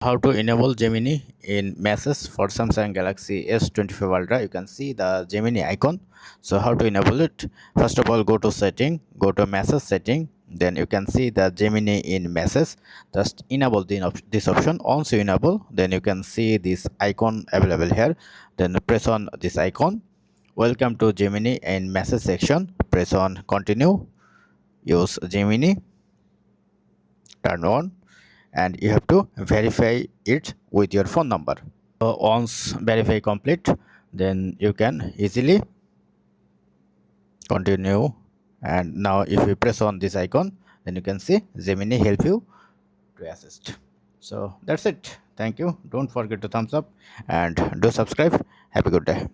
How to enable Gemini in Messages for Samsung Galaxy S25 Ultra. You can see the Gemini icon. So how to enable it? First of all, go to setting, go to message setting. Then you can see the Gemini in Message. Just enable this option. Once you enable, then you can see this icon available here. Then press on this icon. Welcome to Gemini in Message section. Press on continue. Use Gemini. Turn on, and you have to verify it with your phone number. Once verify complete, then you can easily continue. And now if you press on this icon, then you can see Gemini help you to assist. So that's it. Thank you. Don't forget to thumbs up and do subscribe. Have a good day.